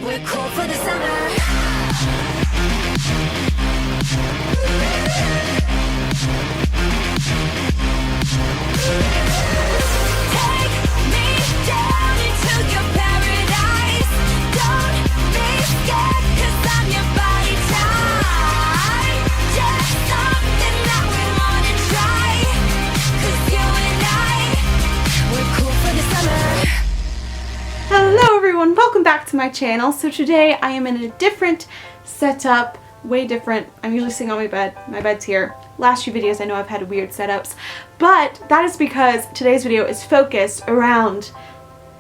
We're cool for the summer. Take me down into your paradise. Don't be scared, 'cause I'm your body type. Just something that we wanna try. 'Cause you and we're cool for the summer. Hello everyone, welcome back to my channel. So today I am in a different setup, way different. I'm usually sitting on my bed. My bed's here. Last few videos I know I've had weird setups, but that is because today's video is focused around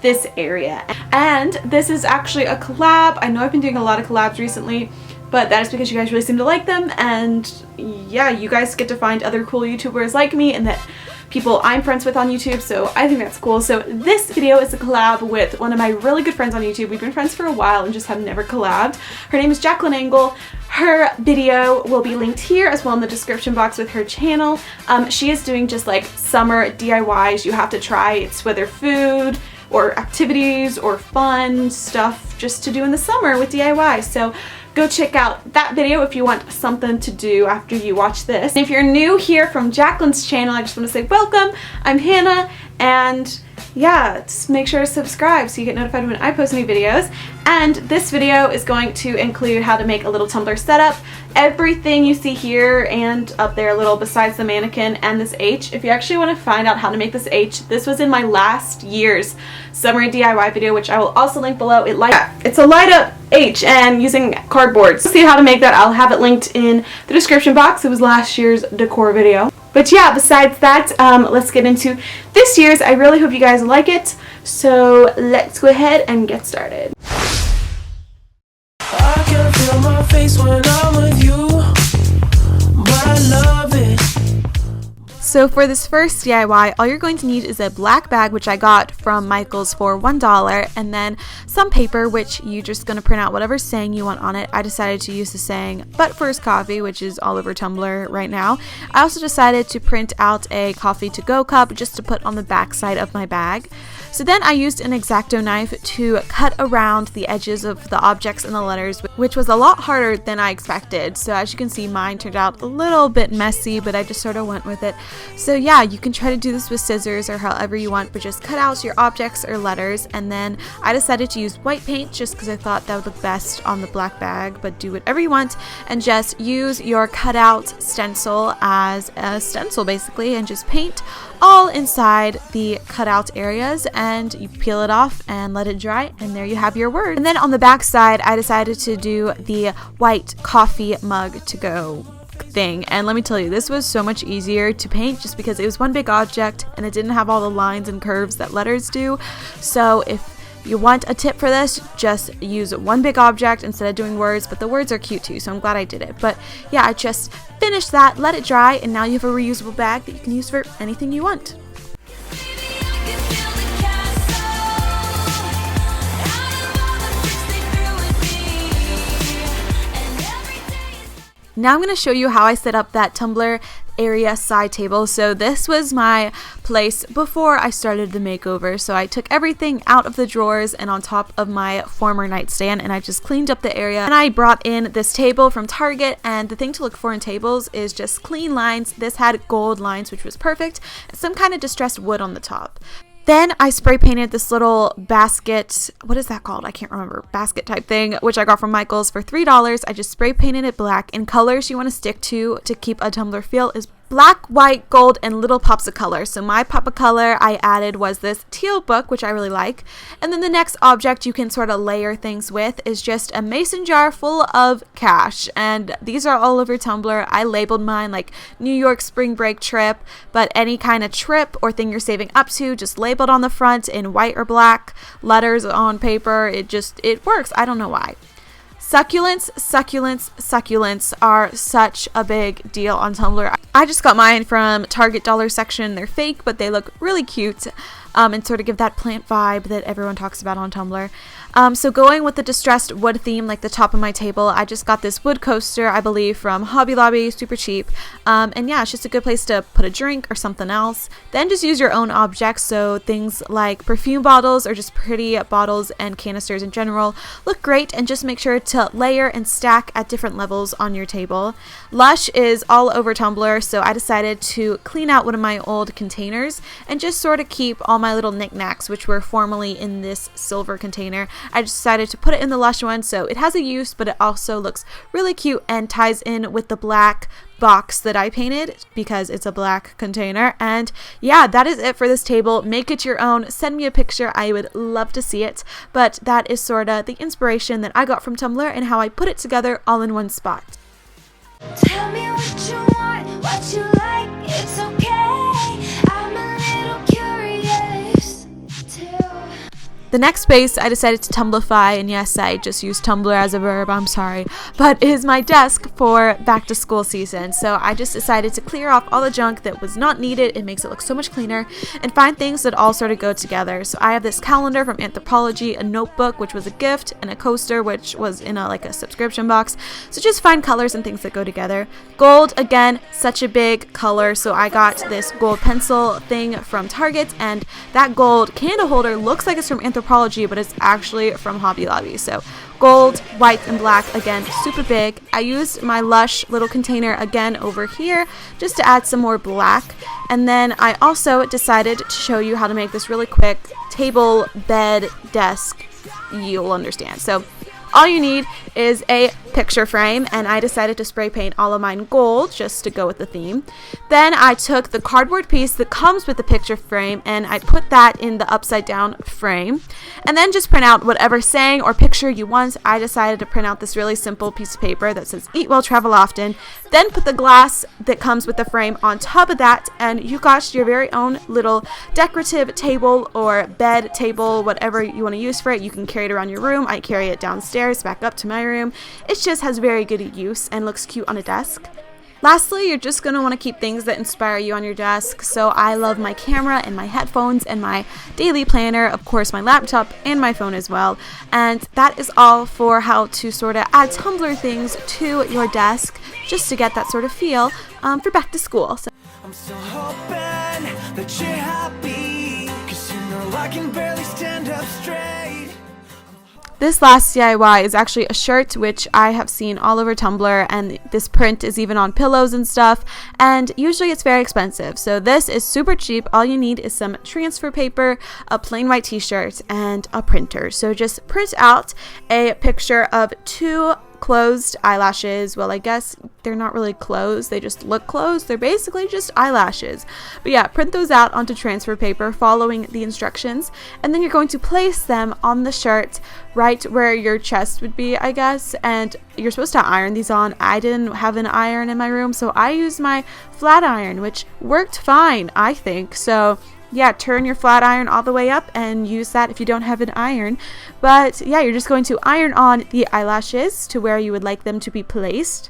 this area. And this is actually a collab. I know I've been doing a lot of collabs recently, but that is because you guys really seem to like them, and yeah, you guys get to find other cool YouTubers like me and that people I'm friends with on YouTube, so I think that's cool. So this video is a collab with one of my really good friends on YouTube. We've been friends for a while and just have never collabed. Her name is Jacqueline Angle. Her video will be linked here as well in the description box with her channel. She is doing just like summer DIYs you have to try. It's whether food or activities or fun stuff just to do in the summer with DIY. So go check out that video if you want something to do after you watch this. And if you're new here from Jacqueline's channel, I just want to say welcome. I'm Hannah, and yeah, just make sure to subscribe so you get notified when I post new videos. And this video is going to include how to make a little Tumblr setup. Everything you see here and up there a little besides the mannequin and this H. If you actually want to find out how to make this H, this was in my last year's summer DIY video, which I will also link below. It's a light up H and using cardboard. So see how to make that. I'll have it linked in the description box. It was last year's decor video. But yeah, besides that, let's get into this year's. I really hope you guys like it. So let's go ahead and get started. I can feel my face when I'm with you, but I love it. So for this first DIY, all you're going to need is a black bag, which I got from Michael's for $1, and then some paper, which you're just going to print out whatever saying you want on it. I decided to use the saying, "But first coffee," which is all over Tumblr right now. I also decided to print out a coffee to go cup just to put on the back side of my bag. So then I used an X-Acto knife to cut around the edges of the objects and the letters, which was a lot harder than I expected. So as you can see, mine turned out a little bit messy, but I just sort of went with it. So yeah, you can try to do this with scissors or however you want, but just cut out your objects or letters. And then I decided to use white paint just because I thought that would look best on the black bag, but do whatever you want and just use your cutout stencil as a stencil basically, and just paint all inside the cutout areas, and you peel it off and let it dry, and there you have your word. And then on the back side, I decided to do the white coffee mug to go thing, and let me tell you, this was so much easier to paint just because it was one big object and it didn't have all the lines and curves that letters do. So if you want a tip for this, just use one big object instead of doing words, but the words are cute too, so I'm glad I did it. But yeah, I just finished that, let it dry, and now you have a reusable bag that you can use for anything you want. Now I'm going to show you how I set up that Tumblr area side table. So this was my place before I started the makeover. So I took everything out of the drawers and on top of my former nightstand, and I just cleaned up the area. And I brought in this table from Target, and the thing to look for in tables is just clean lines. This had gold lines, which was perfect, and some kind of distressed wood on the top. Then I spray painted this little basket, what is that called? I can't remember, basket type thing, which I got from Michael's for $3. I just spray painted it black. And colors you want to stick to keep a Tumblr feel is black, white, gold, and little pops of color. So my pop of color I added was this teal book, which I really like. And then the next object you can sort of layer things with is just a mason jar full of cash. And these are all over Tumblr. I labeled mine like New York spring break trip, but any kind of trip or thing you're saving up to, just labeled on the front in white or black letters on paper. It works. I don't know why. Succulents, succulents, succulents are such a big deal on Tumblr. I just got mine from Target dollar section. They're fake, but they look really cute and sort of give that plant vibe that everyone talks about on Tumblr. So going with the distressed wood theme, like the top of my table, I just got this wood coaster, I believe, from Hobby Lobby, super cheap. And yeah, it's just a good place to put a drink or something else. Then just use your own objects, so things like perfume bottles or just pretty bottles and canisters in general look great, and just make sure to layer and stack at different levels on your table. Lush is all over Tumblr, so I decided to clean out one of my old containers and just sort of keep all my little knickknacks, which were formerly in this silver container. I just decided to put it in the Lush one, so it has a use, but it also looks really cute and ties in with the black box that I painted because it's a black container. And yeah, that is it for this table. Make it your own. Send me a picture. I would love to see it. But that is sort of the inspiration that I got from Tumblr and how I put it together all in one spot. Tell me what you want, what you like, it's okay. I'm a little curious too. The next space I decided to Tumblify, and yes, I just used Tumblr as a verb, I'm sorry, but is my desk for back to school season. So I just decided to clear off all the junk that was not needed. It makes it look so much cleaner, and find things that all sort of go together. So I have this calendar from Anthropology, a notebook, which was a gift, and a coaster, which was in a subscription box. So just find colors and things that go together. Gold, again, such a big color, so I got this gold pencil thing from Target, and that gold candle holder looks like it's from Anthropology, but it's actually from Hobby Lobby. So gold, white, and black, again, super big. I used my Lush little container again over here just to add some more black. And then I also decided to show you how to make this really quick table, bed, desk. You'll understand. So all you need is a picture frame, and I decided to spray paint all of mine gold just to go with the theme. Then I took the cardboard piece that comes with the picture frame and I put that in the upside down frame, and then just print out whatever saying or picture you want. I decided to print out this really simple piece of paper that says "Eat well, travel often," then put the glass that comes with the frame on top of that, and you got your very own little decorative table or bed table, whatever you want to use for it. You can carry it around your room. I carry it downstairs back up to my room. It just has very good use and looks cute on a desk. Lastly, you're just going to want to keep things that inspire you on your desk. So I love my camera and my headphones and my daily planner, of course my laptop and my phone as well. And that is all for how to sort of add Tumblr things to your desk just to get that sort of feel for back to school. So I'm still hoping that you're happy, 'cause you know I can barely stand up straight. this last DIY is actually a shirt, which I have seen all over Tumblr, and this print is even on pillows and stuff, and usually it's very expensive. So this is super cheap. All you need is some transfer paper, a plain white t-shirt, and a printer. So just print out a picture of two closed eyelashes. Well, I guess they're not really closed, they just look closed. They're basically just eyelashes. But yeah, print those out onto transfer paper following the instructions, and then you're going to place them on the shirt right where your chest would be, I guess. And you're supposed to iron these on. I didn't have an iron in my room, so I used my flat iron, which worked fine, I think. So yeah, turn your flat iron all the way up and use that if you don't have an iron. But yeah, you're just going to iron on the eyelashes to where you would like them to be placed.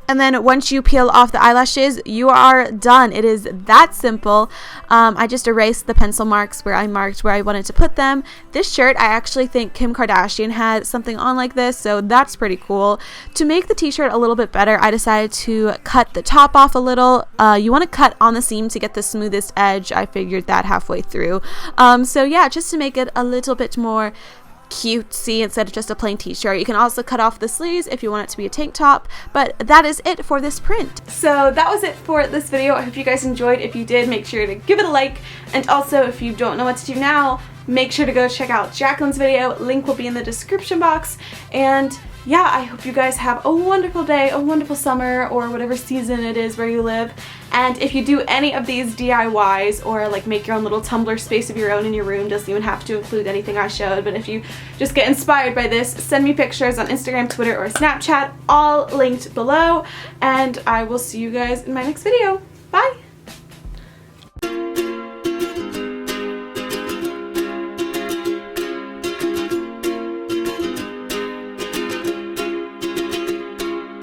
And then once you peel off the eyelashes, you are done. It is that simple. I just erased the pencil marks where I marked where I wanted to put them. This shirt, I actually think Kim Kardashian had something on like this, so that's pretty cool. To make the t-shirt a little bit better, I decided to cut the top off a little. You want to cut on the seam to get the smoothest edge. I figured that halfway through. So yeah, just to make it a little bit more cutesy instead of just a plain t-shirt. You can also cut off the sleeves if you want it to be a tank top, but that is it for this print. So that was it for this video. I hope you guys enjoyed. If you did, make sure to give it a like, and also if you don't know what to do now, make sure to go check out Jacqueline's video. Link will be in the description box. And yeah, I hope you guys have a wonderful day, a wonderful summer, or whatever season it is where you live. And if you do any of these DIYs, or like make your own little Tumblr space of your own in your room, doesn't even have to include anything I showed, but if you just get inspired by this, send me pictures on Instagram, Twitter, or Snapchat, all linked below. And I will see you guys in my next video.